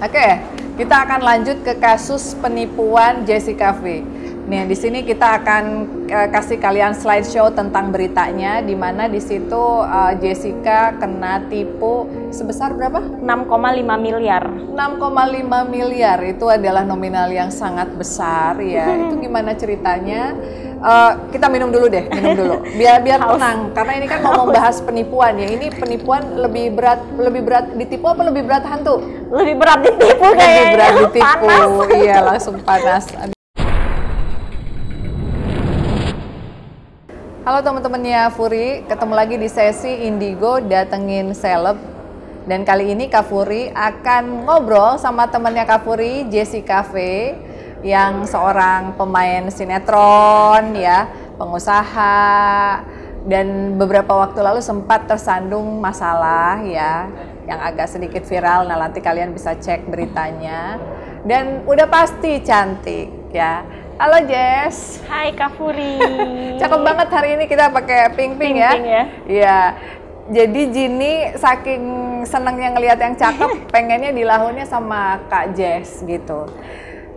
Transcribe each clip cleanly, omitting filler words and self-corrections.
Oke, kita akan lanjut ke kasus penipuan Jessica V. Nih, di sini kita akan kasih kalian slideshow tentang beritanya, di mana di situ Jessica kena tipu sebesar berapa? 6,5 miliar. 6,5 miliar itu adalah nominal yang sangat besar ya. Itu gimana ceritanya? Kita minum dulu deh, minum dulu. Biar tenang, karena ini kan mau membahas penipuan ya. Ini penipuan lebih berat ditipu apa lebih berat hantu? Lebih berat ditipu kayaknya. Lebih berat ditipu, panas. Iya langsung panas. Halo teman-temannya Furi, ketemu lagi di sesi Indigo Datengin Seleb. Dan kali ini Kak Furi akan ngobrol sama temannya Kak Furi, Jessica V, yang seorang pemain sinetron, ya, pengusaha, dan beberapa waktu lalu sempat tersandung masalah ya, yang agak sedikit viral. Nah, nanti kalian bisa cek beritanya. Dan udah pasti cantik ya. Halo Jess. Hai Kak Furi. Cakep banget hari ini kita pakai pink-pink ya. Iya. Jadi Jini saking senengnya ngelihat yang cakep, pengennya dilahunnya sama Kak Jess gitu.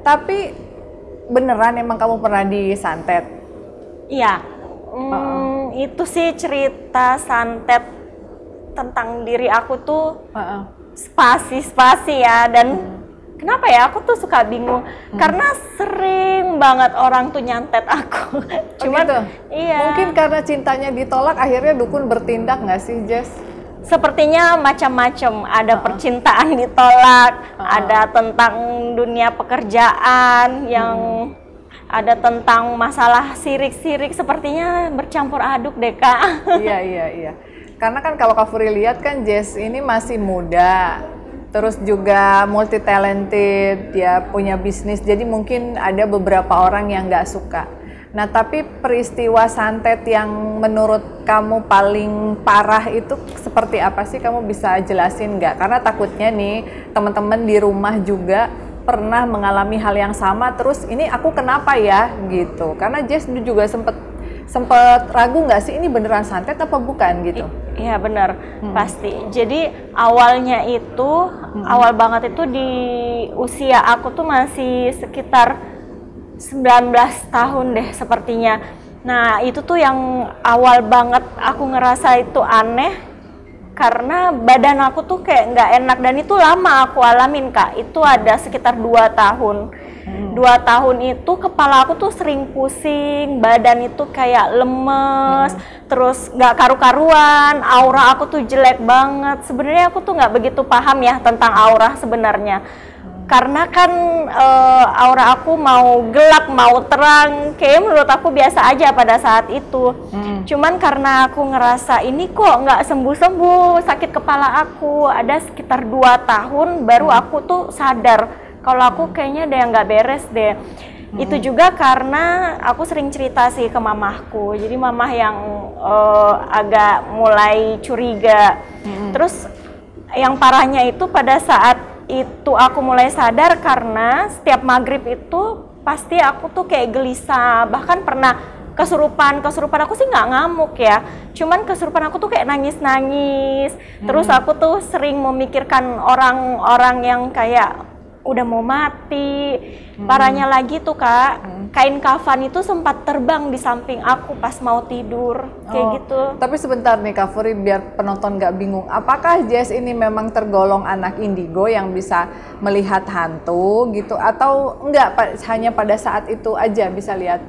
Tapi beneran emang kamu pernah disantet? Iya. Itu sih cerita santet tentang diri aku tuh spasi ya, dan kenapa ya aku tuh suka bingung karena sering banget orang tuh nyantet aku. Cuman gitu? Iya. Mungkin karena cintanya ditolak akhirnya dukun bertindak nggak sih Jess? Sepertinya macam-macam, ada percintaan ditolak, ada tentang dunia pekerjaan yang ada tentang masalah sirik-sirik, sepertinya bercampur aduk deh Kak. Iya. Karena kan kalau Kak Furi lihat kan Jess ini masih muda. Terus juga multi talented, ya punya bisnis, jadi mungkin ada beberapa orang yang nggak suka. Nah, tapi peristiwa santet yang menurut kamu paling parah itu seperti apa sih? Kamu bisa jelasin nggak? Karena takutnya nih teman-teman di rumah juga pernah mengalami hal yang sama, terus ini aku kenapa ya gitu? Karena Jess juga sempet ragu nggak sih ini beneran santet apa bukan gitu? Iya benar, pasti. Jadi awalnya itu, awal banget itu di usia aku tuh masih sekitar 19 tahun deh sepertinya. Nah itu tuh yang awal banget aku ngerasa itu aneh, karena badan aku tuh kayak nggak enak, dan itu lama aku alamin Kak. Itu ada sekitar 2 tahun. 2 tahun itu kepala aku tuh sering pusing, badan itu kayak lemes, terus nggak karu-karuan, aura aku tuh jelek banget. Sebenarnya aku tuh nggak begitu paham ya tentang aura sebenarnya, karena kan aura aku mau gelap mau terang, kayak menurut aku biasa aja pada saat itu. Cuman karena aku ngerasa ini kok nggak sembuh-sembuh sakit kepala aku, ada sekitar 2 tahun baru aku tuh sadar kalau aku kayaknya ada yang nggak beres deh. Itu juga karena aku sering cerita sih ke mamahku, jadi mamah yang agak mulai curiga. Terus yang parahnya itu pada saat itu aku mulai sadar, karena setiap maghrib itu pasti aku tuh kayak gelisah, bahkan pernah kesurupan aku sih nggak ngamuk ya, cuman kesurupan aku tuh kayak nangis-nangis. Terus aku tuh sering memikirkan orang-orang yang kayak udah mau mati. Parahnya lagi tuh Kak, kain kafan itu sempat terbang di samping aku pas mau tidur, kayak gitu. Tapi sebentar nih Kak Furi, biar penonton nggak bingung, apakah Jess ini memang tergolong anak indigo yang bisa melihat hantu gitu, atau enggak hanya pada saat itu aja bisa lihat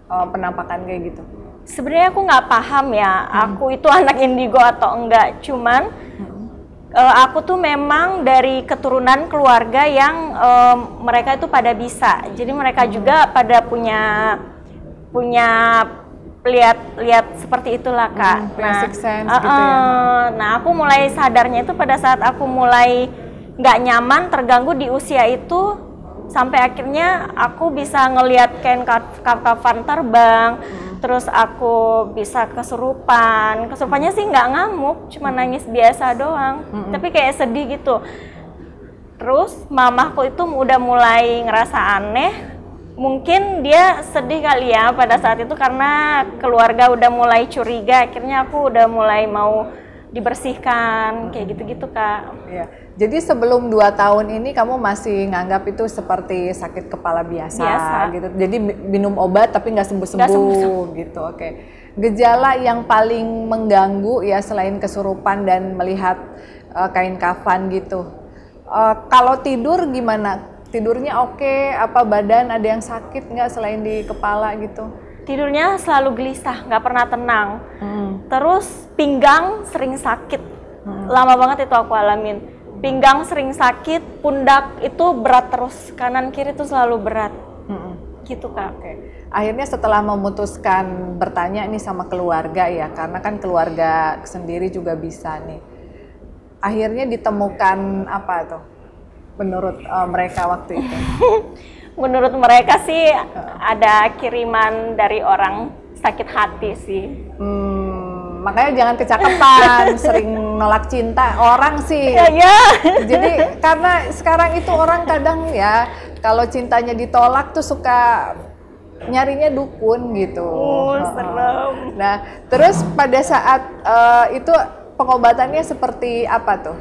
penampakan kayak gitu? Sebenarnya aku nggak paham ya, aku itu anak indigo atau enggak, cuman aku tuh memang dari keturunan keluarga yang mereka itu pada bisa, jadi mereka juga pada punya lihat seperti itulah Kak. Sixth sense gitu ya. Nah aku mulai sadarnya itu pada saat aku mulai nggak nyaman, terganggu di usia itu, sampai akhirnya aku bisa ngelihat kain kafan terbang. Terus aku bisa kesurupannya sih nggak ngamuk, cuma nangis biasa doang, tapi kayak sedih gitu. Terus mamahku itu udah mulai ngerasa aneh, mungkin dia sedih kali ya pada saat itu karena keluarga udah mulai curiga. Akhirnya aku udah mulai mau dibersihkan kayak gitu-gitu Kak. Iya. Jadi sebelum 2 tahun ini kamu masih nganggap itu seperti sakit kepala biasa. Gitu. Jadi minum obat tapi nggak sembuh-sembuh gitu. Oke. Gejala yang paling mengganggu ya selain kesurupan dan melihat kain kafan gitu. Kalau tidur gimana? Tidurnya oke? Apa badan ada yang sakit nggak selain di kepala gitu? Tidurnya selalu gelisah, nggak pernah tenang. Terus pinggang sering sakit. Lama banget itu aku alamin. Pinggang sering sakit, pundak itu berat terus, kanan kiri itu selalu berat. Gitu Kak. Oke. Akhirnya setelah memutuskan bertanya ini sama keluarga ya, karena kan keluarga sendiri juga bisa nih. Akhirnya ditemukan apa tuh menurut mereka waktu itu? Menurut mereka sih ada kiriman dari orang sakit hati sih. Makanya jangan kecakapan, sering nolak cinta orang sih. Iya. Jadi karena sekarang itu orang kadang ya kalau cintanya ditolak tuh suka nyarinya dukun gitu. Serem. Nah, terus pada saat itu pengobatannya seperti apa tuh?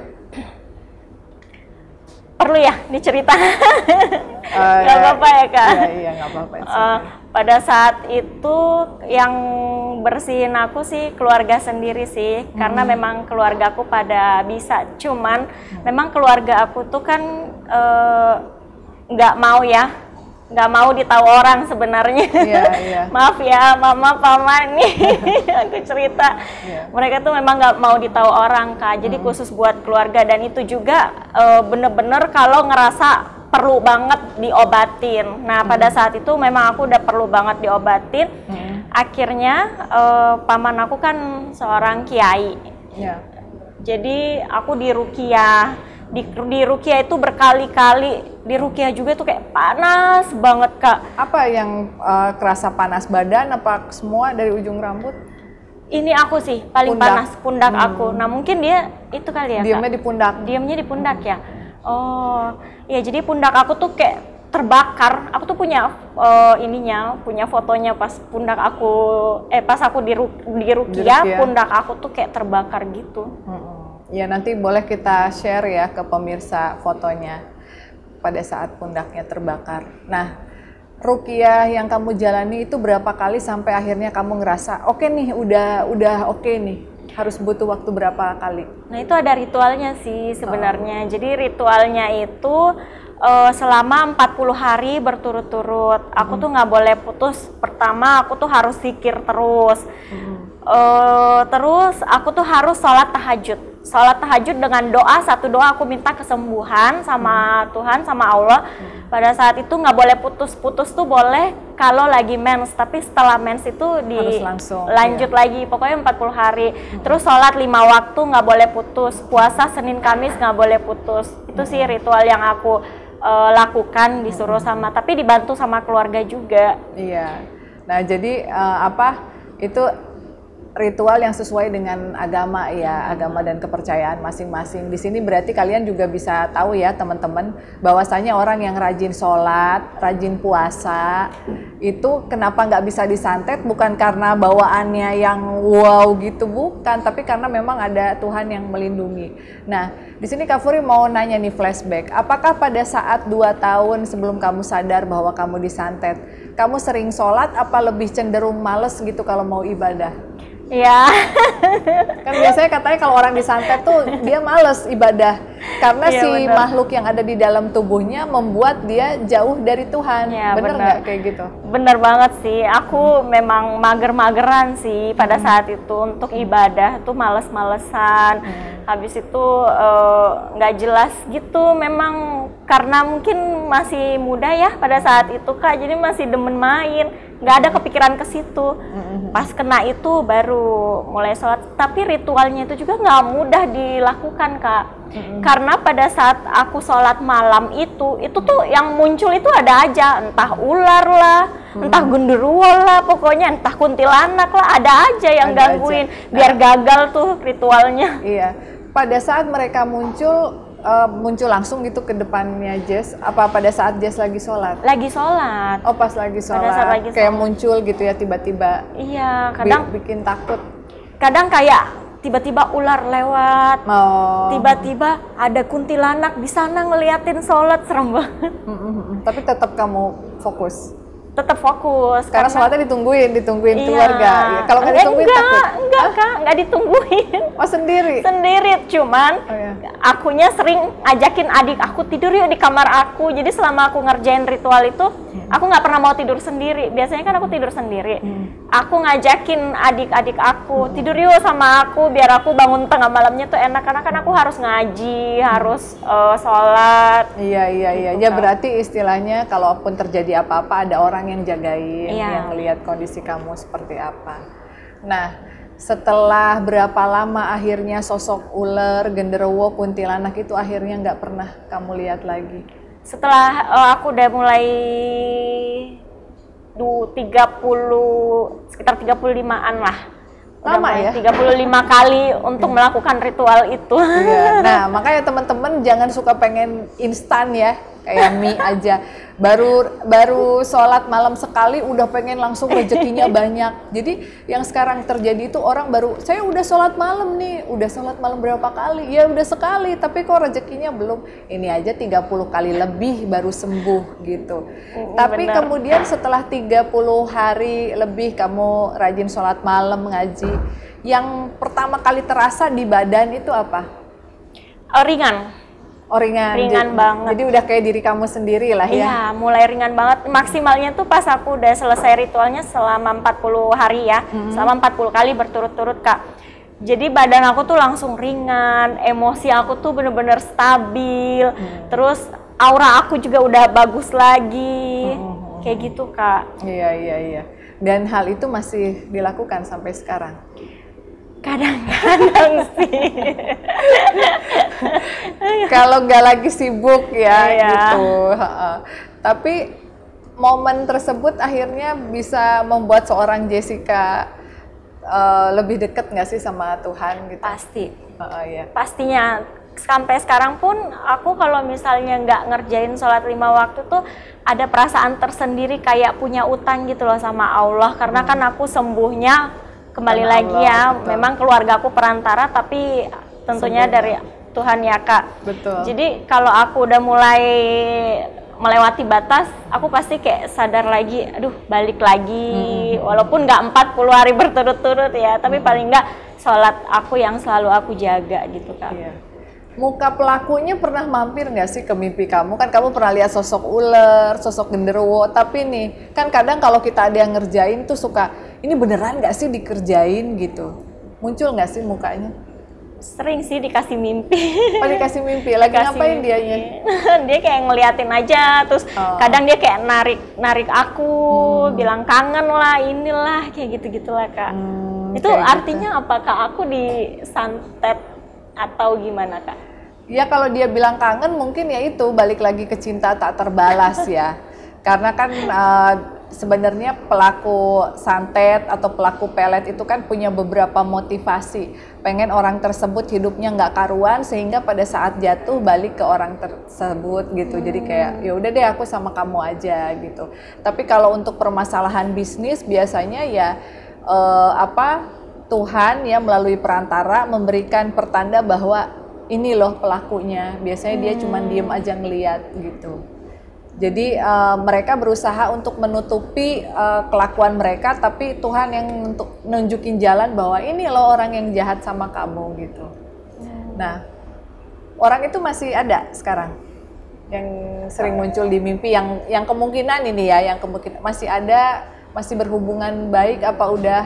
Perlu ya diceritakan? Gak apa-apa ya Kak? Iya nggak apa-apa. Pada saat itu yang bersihin aku sih keluarga sendiri sih, karena memang keluargaku pada bisa, cuman memang keluarga aku tuh kan nggak mau ditahu orang sebenarnya. Maaf ya mama pama nih aku cerita, mereka tuh memang nggak mau ditahu orang Kak, jadi khusus buat keluarga, dan itu juga bener-bener kalau ngerasa perlu banget diobatin. Nah pada saat itu memang aku udah perlu banget diobatin. Akhirnya paman aku kan seorang kiai. Jadi aku diruqyah. Di ruqyah itu berkali-kali. Di ruqyah juga tuh kayak panas banget Kak. Apa yang kerasa panas, badan apa semua dari ujung rambut? Ini aku sih paling panas, pundak aku. Nah mungkin dia itu kali ya Diamnya Kak. di pundak. Diamnya di pundak ya. Oh, ya jadi pundak aku tuh kayak terbakar. Aku tuh punya punya fotonya pas pundak aku, pas aku di ruqyah, pundak aku tuh kayak terbakar gitu. Ya nanti boleh kita share ya ke pemirsa fotonya pada saat pundaknya terbakar. Nah, ruqyah yang kamu jalani itu berapa kali sampai akhirnya kamu ngerasa oke nih, udah oke nih? Harus butuh waktu berapa kali? Nah itu ada ritualnya sih sebenarnya. Jadi ritualnya itu selama 40 hari berturut-turut. Aku tuh nggak boleh putus. Pertama aku tuh harus zikir terus. Terus aku tuh harus sholat tahajud. Sholat tahajud dengan doa, satu doa aku minta kesembuhan sama Tuhan, sama Allah. Pada saat itu nggak boleh putus-putus tuh boleh kalau lagi mens, tapi setelah mens itu lanjut lagi, pokoknya 40 hari. Terus sholat 5 waktu nggak boleh putus, puasa Senin Kamis nggak boleh putus. Itu sih ritual yang aku lakukan, disuruh sama, tapi dibantu sama keluarga juga. Iya. Nah jadi itu ritual yang sesuai dengan agama ya, agama dan kepercayaan masing-masing. Di sini berarti kalian juga bisa tahu ya teman-teman, bahwasanya orang yang rajin sholat, rajin puasa, itu kenapa nggak bisa disantet bukan karena bawaannya yang wow gitu, bukan, tapi karena memang ada Tuhan yang melindungi. Nah, di sini Kak Furi mau nanya nih flashback, apakah pada saat 2 tahun sebelum kamu sadar bahwa kamu disantet, kamu sering sholat apa lebih cenderung males gitu kalau mau ibadah? Ya. Kan biasanya katanya kalau orang disantet tuh dia males ibadah karena makhluk yang ada di dalam tubuhnya membuat dia jauh dari Tuhan. Ya, bener nggak kayak gitu? Bener banget sih. Aku memang mager-mageran sih pada saat itu untuk ibadah tuh males-malesan. Habis itu nggak jelas gitu. Memang karena mungkin masih muda ya pada saat itu Kak. Jadi masih demen main. Nggak ada kepikiran ke situ. Pas kena itu baru mulai sholat. Tapi ritualnya itu juga nggak mudah dilakukan Kak. Karena pada saat aku sholat malam itu tuh yang muncul itu ada aja. Entah ular lah, entah genderuwo lah, pokoknya entah kuntilanak lah, ada aja yang gangguin. Biar gagal tuh ritualnya. Iya. Pada saat mereka muncul langsung gitu ke depannya Jess, apa pada saat Jess lagi sholat? Lagi sholat. Oh pas lagi sholat, kayak muncul gitu ya tiba-tiba. Iya, kadang bikin takut. Kadang kayak tiba-tiba ular lewat, tiba-tiba ada kuntilanak di sana ngeliatin sholat, serem banget. Tapi tetap kamu fokus. Tetap fokus karena sholatnya ditungguin iya. keluarga. Ya, kalau nggak ditungguin takut. Enggak Kak, nggak ditungguin. Oh sendiri? Sendiri, cuman akunya sering ajakin adik aku tidur yuk di kamar aku. Jadi selama aku ngerjain ritual itu, aku nggak pernah mau tidur sendiri. Biasanya kan aku tidur sendiri. Aku ngajakin adik-adik aku tidur yuk sama aku, biar aku bangun tengah malamnya tuh enak. Karena kan aku harus ngaji, harus sholat. Iya. Gitu, Ya berarti istilahnya kalaupun terjadi apa-apa ada orang yang jagain, yang lihat kondisi kamu seperti apa. Nah, setelah berapa lama akhirnya sosok ular, genderuwo, kuntilanak itu akhirnya nggak pernah kamu lihat lagi? Setelah aku udah mulai sekitar 35-an lah. Lama ya? 35 kali untuk melakukan ritual itu. Iya. Nah, makanya teman-teman jangan suka pengen instan ya, kayak mie aja. Baru sholat malam sekali udah pengen langsung rezekinya banyak. Jadi yang sekarang terjadi itu orang baru, saya udah sholat malam nih, udah sholat malam berapa kali? Ya udah sekali, tapi kok rezekinya belum. Ini aja 30 kali lebih baru sembuh gitu. Tapi benar. Kemudian setelah 30 hari lebih kamu rajin sholat malam, ngaji, yang pertama kali terasa di badan itu apa? Ringan. Oh ringan banget. Jadi udah kayak diri kamu sendiri lah ya? Iya, mulai ringan banget. Maksimalnya tuh pas aku udah selesai ritualnya selama 40 hari ya. Selama 40 kali berturut-turut Kak. Jadi badan aku tuh langsung ringan, emosi aku tuh bener-bener stabil. Terus aura aku juga udah bagus lagi. Kayak gitu Kak. Iya. Dan hal itu masih dilakukan sampai sekarang? Kadang-kadang sih. Kalau nggak lagi sibuk ya gitu. Tapi momen tersebut akhirnya bisa membuat seorang Jessica lebih dekat nggak sih sama Tuhan gitu? Pasti. Ya. Pastinya. Sampai sekarang pun aku kalau misalnya nggak ngerjain sholat 5 waktu tuh ada perasaan tersendiri kayak punya utang gitu loh sama Allah. Karena kan aku sembuhnya kembali karena lagi Allah, ya, betul. Memang keluarga aku perantara, tapi tentunya dari Tuhan ya Kak. Betul. Jadi kalau aku udah mulai melewati batas, aku pasti kayak sadar lagi, aduh balik lagi. Walaupun nggak 40 hari berturut-turut ya, tapi paling nggak sholat aku yang selalu aku jaga gitu Kak. Iya. Muka pelakunya pernah mampir nggak sih ke mimpi kamu? Kan kamu pernah lihat sosok ular, sosok genderuwo, tapi nih, kan kadang kalau kita ada yang ngerjain tuh suka, ini beneran nggak sih dikerjain gitu? Muncul nggak sih mukanya? Sering sih dikasih mimpi. Oh dikasih mimpi, lagi ngapain dianya? Dia kayak ngeliatin aja, terus kadang dia kayak narik aku, bilang kangen lah, inilah, kayak gitu-gitulah Kak. Itu artinya gitu. Apakah aku disantet atau gimana Kak? Ya kalau dia bilang kangen mungkin ya itu balik lagi ke cinta tak terbalas ya. Karena kan sebenarnya pelaku santet atau pelaku pelet itu kan punya beberapa motivasi. Pengen orang tersebut hidupnya nggak karuan sehingga pada saat jatuh balik ke orang tersebut gitu. Jadi kayak ya udah deh aku sama kamu aja gitu. Tapi kalau untuk permasalahan bisnis biasanya ya Tuhan ya melalui perantara memberikan pertanda bahwa ini loh pelakunya. Biasanya dia cuma diem aja ngeliat gitu. Jadi mereka berusaha untuk menutupi kelakuan mereka, tapi Tuhan yang untuk nunjukin jalan bahwa ini loh orang yang jahat sama kamu gitu. Nah, orang itu masih ada sekarang yang sering muncul di mimpi, yang kemungkinan ini ya, yang kemungkinan masih ada, masih berhubungan baik apa udah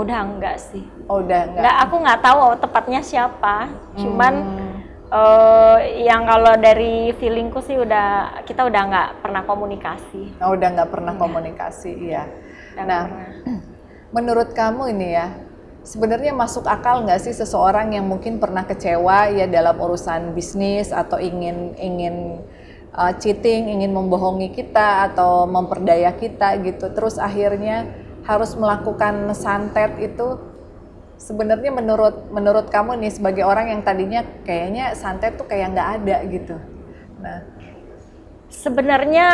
enggak sih. Oh, udah enggak. Aku nggak tahu tepatnya siapa. Cuman yang kalau dari feelingku sih kita udah nggak pernah komunikasi. Oh, udah nggak pernah komunikasi, iya. Nah, menurut kamu ini ya, sebenarnya masuk akal nggak sih seseorang yang mungkin pernah kecewa ya dalam urusan bisnis atau ingin cheating, ingin membohongi kita atau memperdaya kita gitu, terus akhirnya harus melakukan santet itu, sebenarnya menurut kamu nih sebagai orang yang tadinya kayaknya santet tuh kayak nggak ada gitu. Nah, sebenarnya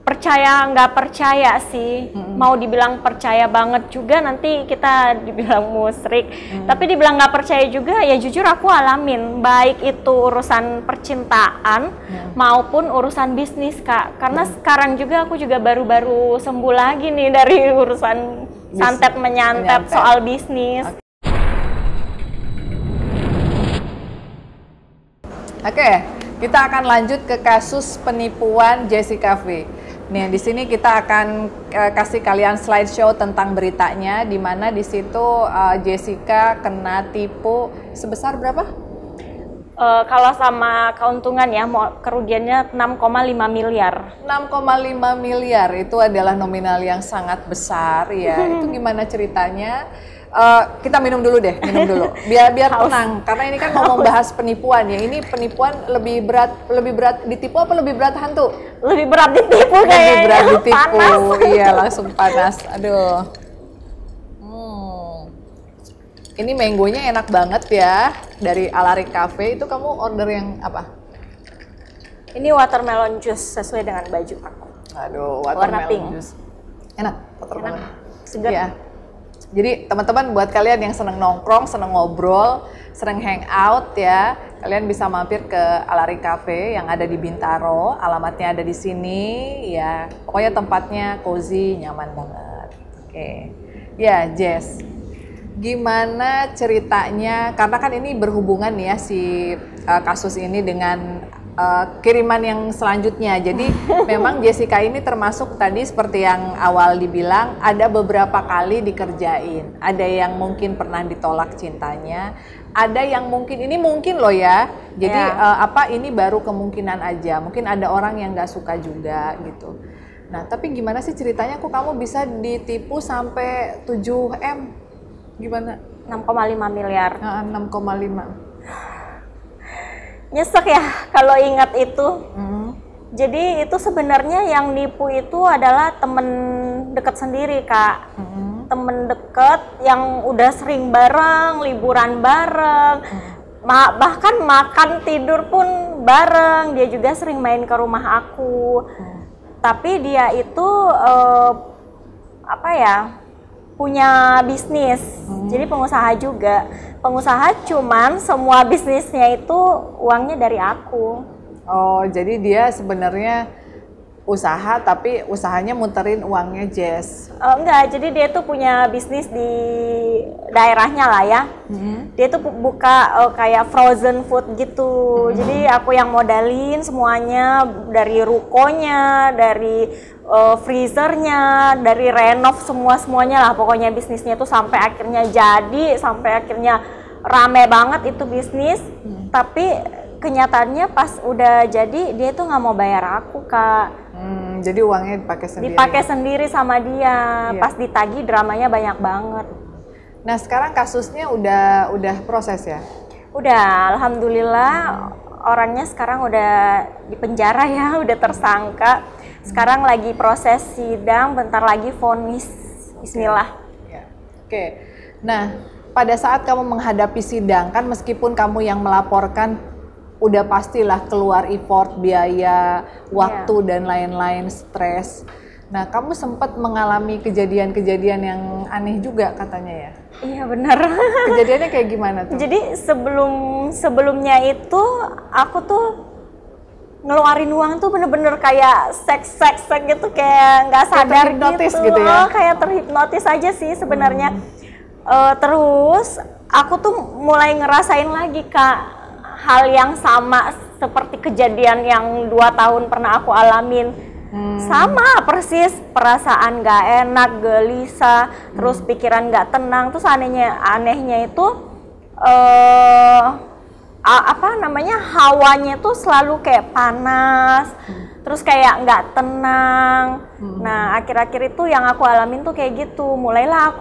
percaya nggak percaya sih. Mau dibilang percaya banget juga nanti kita dibilang musyrik. Tapi dibilang nggak percaya juga ya jujur aku alamin, baik itu urusan percintaan maupun urusan bisnis Kak. Karena sekarang juga aku juga baru-baru sembuh lagi nih dari urusan santet menyantep soal bisnis. Oke, kita akan lanjut ke kasus penipuan Jessica V. Nih, di sini kita akan kasih kalian slideshow tentang beritanya, di mana di situ Jessica kena tipu sebesar berapa? Kalau sama keuntungan ya, kerugiannya 6,5 miliar. 6,5 miliar itu adalah nominal yang sangat besar ya. Itu gimana ceritanya? Kita minum dulu deh, biar tenang, karena ini kan mau membahas penipuan ya. Ini penipuan lebih berat ditipu apa lebih berat hantu? Lebih berat ditipu kayaknya. Lebih berat ditipu, panas. Iya langsung panas. Aduh. Ini mangonya enak banget ya, dari Alari Cafe. Itu kamu order yang apa? Ini watermelon juice sesuai dengan baju aku. Aduh, warna pink. Juice. Enak, watermelon. Segar. Iya. Jadi teman-teman buat kalian yang seneng nongkrong, seneng ngobrol, seneng hangout ya, kalian bisa mampir ke Alari Cafe yang ada di Bintaro. Alamatnya ada di sini ya. Pokoknya tempatnya cozy, nyaman banget. Oke. Ya, Jess. Gimana ceritanya? Karena kan ini berhubungan ya si kasus ini dengan kiriman yang selanjutnya. Jadi memang Jessica ini termasuk tadi seperti yang awal dibilang, ada beberapa kali dikerjain. Ada yang mungkin pernah ditolak cintanya, ada yang mungkin ini mungkin loh ya. Jadi ini baru kemungkinan aja. Mungkin ada orang yang nggak suka juga gitu. Nah tapi gimana sih ceritanya kok kamu bisa ditipu sampai 7M? Gimana? 6,5 miliar. 6,5. Nyesek ya kalau ingat itu. Jadi itu sebenarnya yang nipu itu adalah temen deket sendiri Kak. Temen deket yang udah sering bareng, liburan bareng, bahkan makan tidur pun bareng. Dia juga sering main ke rumah aku. Tapi dia itu punya bisnis. Jadi pengusaha juga. Pengusaha cuman semua bisnisnya itu uangnya dari aku. Oh, jadi dia sebenarnya usaha tapi usahanya muterin uangnya Jess. Enggak, jadi dia tuh punya bisnis di daerahnya lah ya. Dia tuh buka kayak frozen food gitu. Jadi aku yang modalin semuanya, dari rukonya, dari freezernya, dari renov semuanya lah. Pokoknya bisnisnya tuh sampai akhirnya jadi, sampai akhirnya rame banget itu bisnis. Tapi kenyataannya pas udah jadi dia tuh nggak mau bayar aku Kak. Jadi uangnya dipakai sendiri. Dipakai sendiri sama dia. Iya. Pas ditagih dramanya banyak banget. Nah sekarang kasusnya udah proses ya? Udah, alhamdulillah orangnya sekarang udah di penjara ya, udah tersangka. Sekarang lagi proses sidang, bentar lagi vonis. Bismillah. Oke. Nah pada saat kamu menghadapi sidang kan meskipun kamu yang melaporkan, udah pastilah keluar effort, biaya, waktu dan lain-lain, stres. Nah, kamu sempat mengalami kejadian-kejadian yang aneh juga katanya ya? Iya benar. Kejadiannya kayak gimana tuh? Jadi sebelumnya itu aku tuh ngeluarin uang tuh bener-bener kayak seks gitu, kayak nggak sadar gitu ya? Kayak terhipnotis aja sih sebenarnya. Terus aku tuh mulai ngerasain lagi Kak hal yang sama seperti kejadian yang 2 tahun pernah aku alamin. Sama persis, perasaan gak enak, gelisah, terus pikiran gak tenang. Terus anehnya itu hawanya tuh selalu kayak panas, terus kayak nggak tenang. Nah akhir-akhir itu yang aku alamin tuh kayak gitu. Mulailah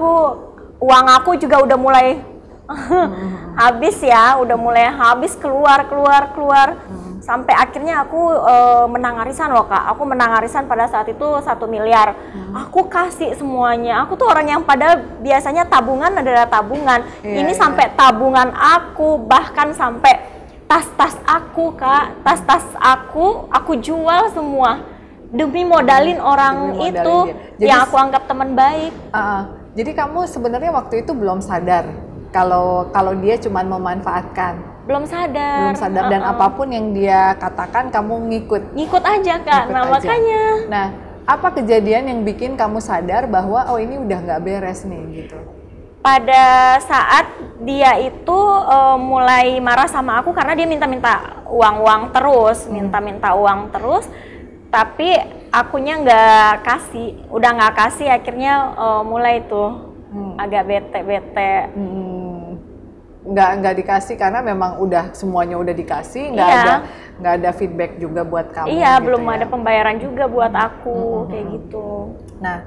uang aku juga udah mulai habis ya, udah mulai habis, keluar. Sampai akhirnya aku menang arisan loh Kak. Aku menang arisan pada saat itu 1 miliar. Aku kasih semuanya. Aku tuh orang yang padahal biasanya tabungan adalah tabungan. Ini sampai tabungan aku, bahkan sampai tas-tas aku Kak. Tas-tas aku jual semua. demi modalin orang Demi modalin itu dia. yang aku anggap teman baik. Jadi kamu sebenarnya waktu itu belum sadar kalau dia cuma memanfaatkan. Belum sadar. Dan apapun yang dia katakan kamu ngikut aja Kak. Nah makanya. Nah, apa kejadian yang bikin kamu sadar bahwa oh ini udah nggak beres nih gitu? Pada saat dia itu mulai marah sama aku karena dia minta-minta uang terus, minta-minta uang terus, tapi akunya nggak kasih, udah nggak kasih, akhirnya mulai tuh agak bete. Nggak dikasih karena memang udah semuanya udah dikasih, nggak ada feedback juga buat kamu. Iya, gitu belum ya. ada pembayaran juga buat aku kayak gitu. Nah,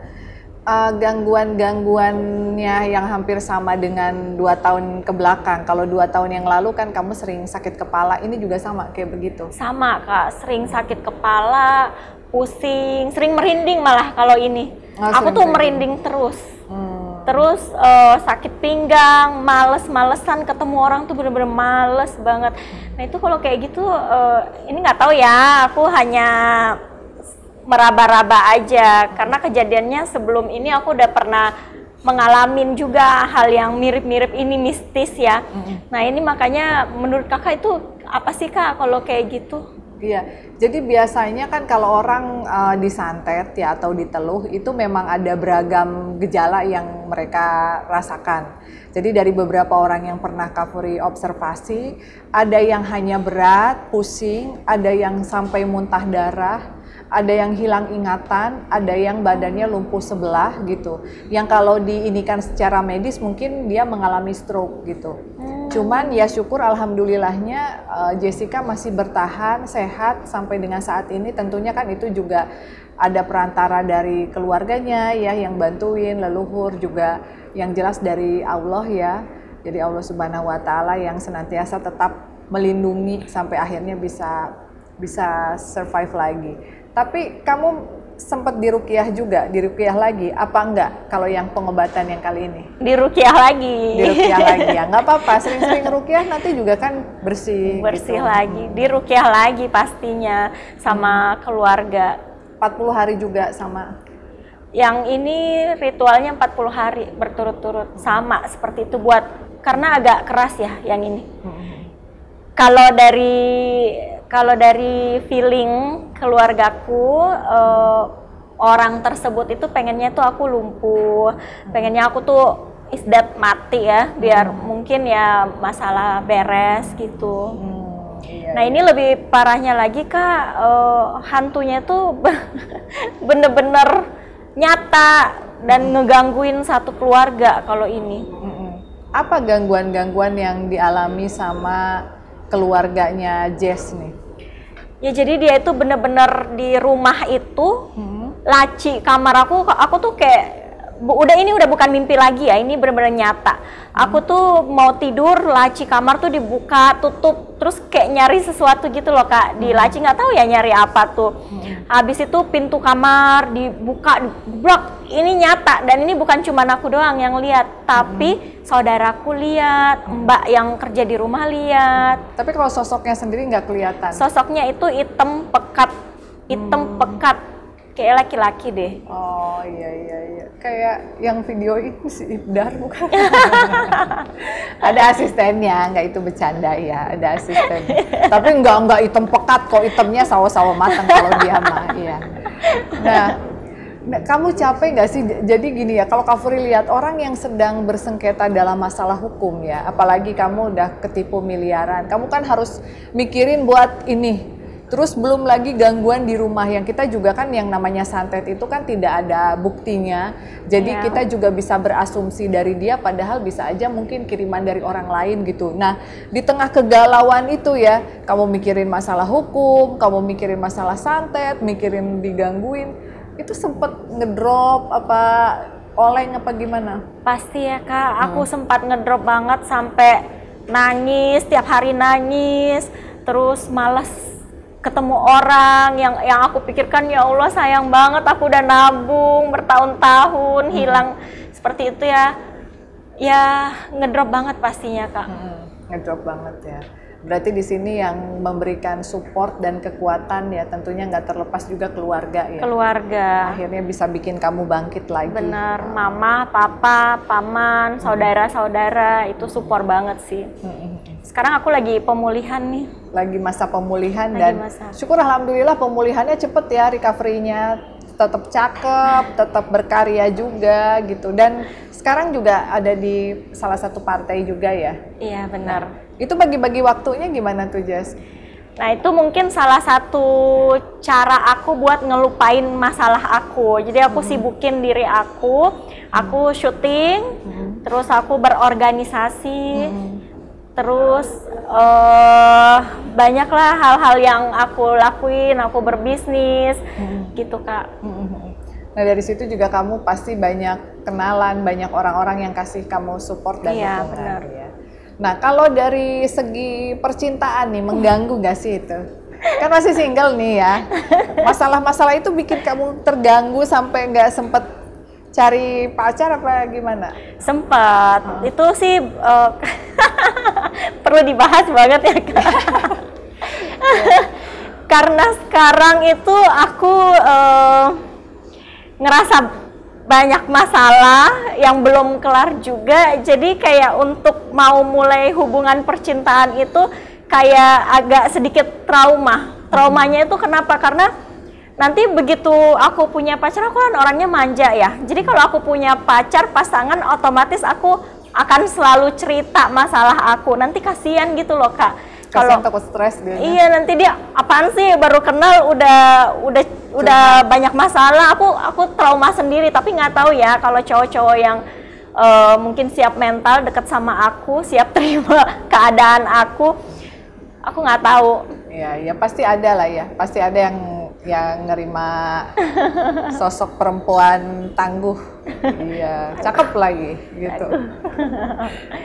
gangguannya yang hampir sama dengan 2 tahun ke belakang. Kalau 2 tahun yang lalu kan kamu sering sakit kepala, ini juga sama kayak begitu? Sama Kak, sering sakit kepala, pusing, sering merinding malah kalau ini. Aku tuh merinding terus. Terus sakit pinggang, males-malesan, ketemu orang tuh bener-bener males banget. Nah itu kalau kayak gitu, ini nggak tahu ya, aku hanya meraba-raba aja. Karena kejadiannya sebelum ini aku udah pernah mengalamin juga hal yang mirip-mirip ini, mistis ya. Nah ini makanya menurut kakak itu apa sih Kak kalau kayak gitu? Iya, jadi biasanya kan kalau orang disantet ya atau diteluh itu memang ada beragam gejala yang mereka rasakan. Jadi dari beberapa orang yang pernah Kak Furi observasi, ada yang hanya berat, pusing, ada yang sampai muntah darah, ada yang hilang ingatan, ada yang badannya lumpuh sebelah gitu. Yang kalau diinikan secara medis mungkin dia mengalami stroke gitu. Cuman ya syukur alhamdulillahnya Jessica masih bertahan sehat sampai dengan saat ini. Tentunya kan itu juga ada perantara dari keluarganya ya yang bantuin, leluhur juga yang jelas dari Allah ya. Jadi Allah Subhanahu wa taala yang senantiasa tetap melindungi sampai akhirnya bisa survive lagi. Tapi kamu sempat diruqyah juga, diruqyah lagi, apa enggak kalau yang pengobatan yang kali ini? Diruqyah lagi. Diruqyah lagi ya, nggak apa-apa, sering-sering ruqyah nanti juga kan bersih gitu. Lagi, diruqyah lagi pastinya sama keluarga. 40 hari juga sama? Yang ini ritualnya 40 hari berturut-turut, sama seperti itu karena agak keras ya yang ini. Kalau dari feeling keluargaku, orang tersebut itu pengennya tuh aku lumpuh, pengennya aku tuh isdat mati ya, biar mungkin ya masalah beres gitu. Nah ini lebih parahnya lagi Kak, hantunya tuh bener-bener nyata dan ngegangguin satu keluarga kalau ini. Apa gangguan-gangguan yang dialami sama keluarganya Jess nih? Ya jadi dia itu bener-bener di rumah itu, laci kamar aku tuh kayak ini udah bukan mimpi lagi ya, ini bener-bener nyata. Aku tuh mau tidur, laci kamar tuh dibuka, tutup, terus kayak nyari sesuatu gitu loh Kak, di laci, nggak tahu ya nyari apa tuh. Habis itu pintu kamar dibuka, diblok, ini nyata, dan ini bukan cuma aku doang yang lihat, tapi saudaraku lihat, mbak yang kerja di rumah lihat. Tapi kalau sosoknya sendiri nggak kelihatan? Sosoknya itu hitam pekat, kayak laki-laki deh. Oh iya, kayak yang video itu si Ibdar bukan? Ada asistennya, nggak itu bercanda ya, ada asistennya. Tapi nggak hitam pekat kok, hitamnya sawo-sawo matang kalau dia mah, iya. Nah, kamu capek nggak sih? Jadi gini ya, kalau Kak Furi lihat orang yang sedang bersengketa dalam masalah hukum ya, apalagi kamu udah ketipu miliaran, kamu kan harus mikirin buat ini. Terus belum lagi gangguan di rumah yang kita juga kan yang namanya santet itu kan tidak ada buktinya. Jadi kita juga bisa berasumsi dari dia padahal bisa aja mungkin kiriman dari orang lain gitu. Nah, di tengah kegalauan itu ya, kamu mikirin masalah hukum, kamu mikirin masalah santet, mikirin digangguin. Itu sempet ngedrop apa oleng apa gimana? Pasti ya Kak, aku sempat ngedrop banget sampai nangis, tiap hari nangis, terus malas ketemu orang yang aku pikirkan ya Allah sayang banget aku udah nabung bertahun-tahun hilang seperti itu ya ngedrop banget pastinya Kak. Ngedrop banget ya. Berarti di sini yang memberikan support dan kekuatan ya tentunya nggak terlepas juga keluarga ya. Keluarga. Akhirnya bisa bikin kamu bangkit lagi. Bener, mama, papa, paman, saudara-saudara itu support banget sih. Sekarang aku lagi pemulihan nih. Lagi masa pemulihan Lagi dan masa. syukur alhamdulillah pemulihannya cepet ya, recovery-nya tetap cakep, tetap berkarya juga gitu. Dan sekarang juga ada di salah satu partai juga ya. Iya benar. Itu bagi-bagi waktunya gimana tuh Jess? Nah itu mungkin salah satu cara aku buat ngelupain masalah aku. Jadi aku sibukin diri aku syuting, terus aku berorganisasi, terus banyaklah hal-hal yang aku lakuin, aku berbisnis, gitu Kak. Nah dari situ juga kamu pasti banyak kenalan, banyak orang-orang yang kasih kamu support dan Iya, dukungan benar. ya. Nah kalau dari segi percintaan nih mengganggu gak sih itu? Kan masih single nih ya. Masalah-masalah itu bikin kamu terganggu sampai nggak sempet cari pacar apa gimana? Sempet, itu sih perlu dibahas banget ya Kak. Karena sekarang itu aku ngerasa banyak masalah yang belum kelar juga, jadi kayak untuk mau mulai hubungan percintaan itu kayak agak sedikit traumanya itu kenapa? Karena nanti begitu aku punya pacar, aku kan orangnya manja ya, jadi kalau aku punya pacar, pasangan, otomatis aku akan selalu cerita masalah aku, nanti kasihan gitu loh Kak. Kalau takut stres dia. Iya, nanti dia apaan sih baru kenal udah banyak masalah. Aku trauma sendiri, tapi nggak tahu ya kalau cowok-cowok yang mungkin siap mental deket sama aku, siap terima keadaan aku nggak tahu. Ya pasti ada lah ya, pasti ada yang nerima sosok perempuan tangguh, iya, cakep lagi gitu.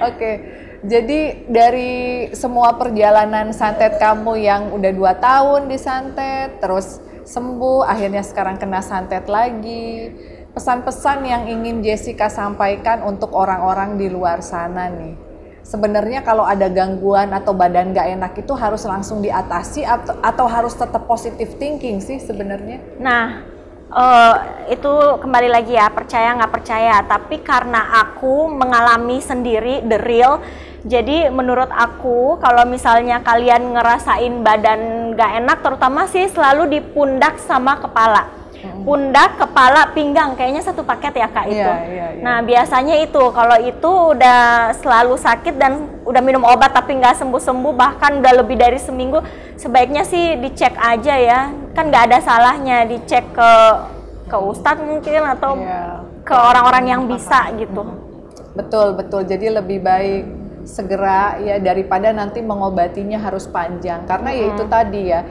Oke. Jadi dari semua perjalanan santet kamu yang udah 2 tahun di santet, terus sembuh, akhirnya sekarang kena santet lagi. Pesan-pesan yang ingin Jessica sampaikan untuk orang-orang di luar sana nih. Sebenarnya kalau ada gangguan atau badan gak enak itu harus langsung diatasi atau harus tetap positive thinking sih sebenarnya? Nah, itu kembali lagi ya, percaya nggak percaya. Tapi karena aku mengalami sendiri, the real. Jadi menurut aku kalau misalnya kalian ngerasain badan gak enak, terutama sih selalu di pundak sama kepala. Pundak, kepala, pinggang, kayaknya satu paket ya Kak itu. Iya. Nah biasanya itu, kalau itu udah selalu sakit dan udah minum obat tapi nggak sembuh-sembuh, bahkan udah lebih dari seminggu, sebaiknya sih dicek aja ya. Kan nggak ada salahnya dicek ke ustadz mungkin atau ke orang-orang yang bisa gitu. Betul, jadi lebih baik segera ya daripada nanti mengobatinya harus panjang, karena ya itu tadi ya,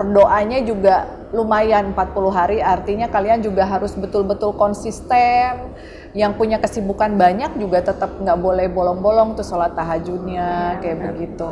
doanya juga lumayan 40 hari, artinya kalian juga harus betul-betul konsisten. Yang punya kesibukan banyak juga tetap nggak boleh bolong-bolong tuh sholat tahajudnya, kayak begitu.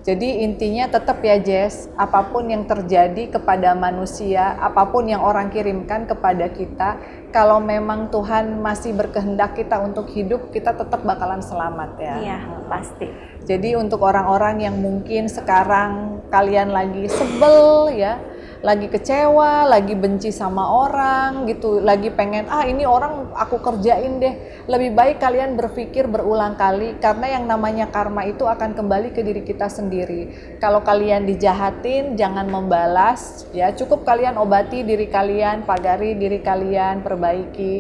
Jadi intinya tetap ya Jess, apapun yang terjadi kepada manusia, apapun yang orang kirimkan kepada kita, kalau memang Tuhan masih berkehendak kita untuk hidup, kita tetap bakalan selamat ya. Iya, pasti. Jadi untuk orang-orang yang mungkin sekarang kalian lagi sebel ya, lagi kecewa, lagi benci sama orang gitu, lagi pengen ini orang aku kerjain deh. Lebih baik kalian berpikir berulang kali, karena yang namanya karma itu akan kembali ke diri kita sendiri. Kalau kalian dijahatin, jangan membalas ya, cukup kalian obati diri kalian, pagari diri kalian, perbaiki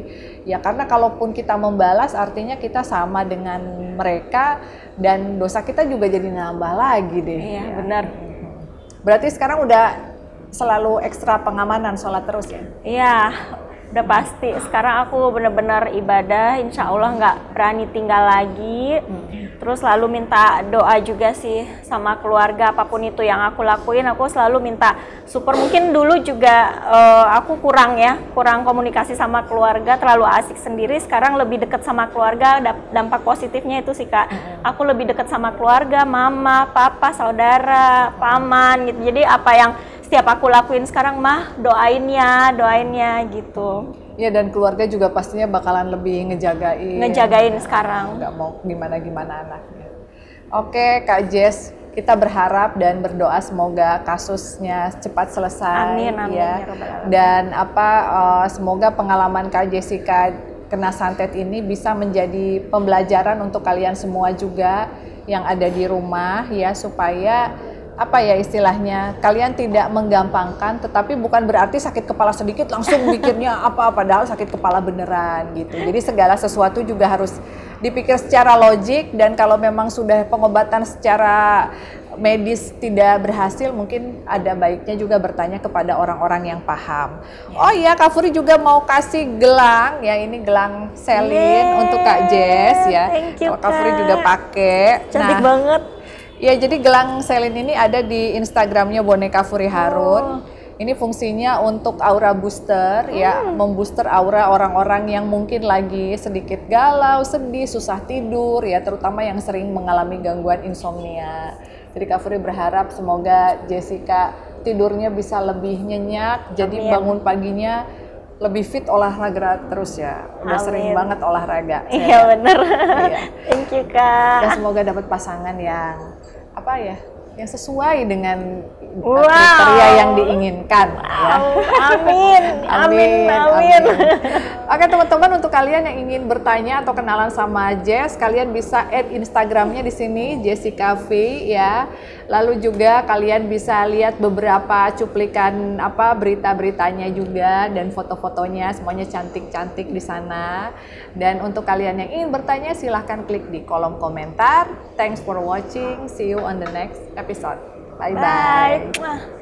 ya, karena kalaupun kita membalas artinya kita sama dengan mereka dan dosa kita juga jadi nambah lagi deh. Iya, ya. benar. Berarti sekarang udah selalu ekstra pengamanan, sholat terus ya? Iya, udah pasti. Sekarang aku bener-bener ibadah, insya Allah nggak berani tinggal lagi. Terus selalu minta doa juga sih sama keluarga, apapun itu yang aku lakuin, aku selalu minta support. Mungkin dulu juga aku kurang komunikasi sama keluarga, terlalu asik sendiri. Sekarang lebih dekat sama keluarga, dampak positifnya itu sih Kak. Aku lebih dekat sama keluarga, mama, papa, saudara, paman gitu. Jadi apa yang setiap aku lakuin sekarang, mah doain ya gitu. Ya, dan keluarga juga pastinya bakalan lebih ngejagain Sekarang. Nggak mau gimana-gimana anaknya. Oke, Kak Jess, kita berharap dan berdoa semoga kasusnya cepat selesai. Amin, amin, ya. ya Rabbal Alamin. Dan semoga pengalaman Kak Jessica kena santet ini bisa menjadi pembelajaran untuk kalian semua juga yang ada di rumah ya, supaya istilahnya kalian tidak menggampangkan, tetapi bukan berarti sakit kepala sedikit langsung mikirnya padahal sakit kepala beneran gitu. Jadi segala sesuatu juga harus dipikir secara logik, dan kalau memang sudah pengobatan secara medis tidak berhasil, mungkin ada baiknya juga bertanya kepada orang-orang yang paham. Oh iya, Kak Furi juga mau kasih gelang ya, ini gelang Celine untuk Kak Jess ya. Thank you, Kak Furi juga pakai. Cantik banget. Ya, jadi gelang Celine ini ada di Instagramnya Boneka Furi Harun. Ini fungsinya untuk aura booster ya, membooster aura orang-orang yang mungkin lagi sedikit galau, sedih, susah tidur ya, terutama yang sering mengalami gangguan insomnia. Jadi Kak Furi berharap semoga Jessica tidurnya bisa lebih nyenyak, jadi bangun paginya lebih fit, olahraga terus ya. Udah sering banget olahraga. Iya bener. Iya. Thank you Kak. Dan semoga dapat pasangan yang yang sesuai dengan kriteria yang diinginkan. Ya. Amin. Amin. Oke teman-teman, untuk kalian yang ingin bertanya atau kenalan sama Jess, kalian bisa add Instagramnya di sini, Jessica V ya. Lalu juga kalian bisa lihat beberapa cuplikan berita-beritanya juga, dan foto-fotonya semuanya cantik-cantik di sana. Dan untuk kalian yang ingin bertanya, silahkan klik di kolom komentar. Thanks for watching. See you on the next episode. Bye-bye. Bye.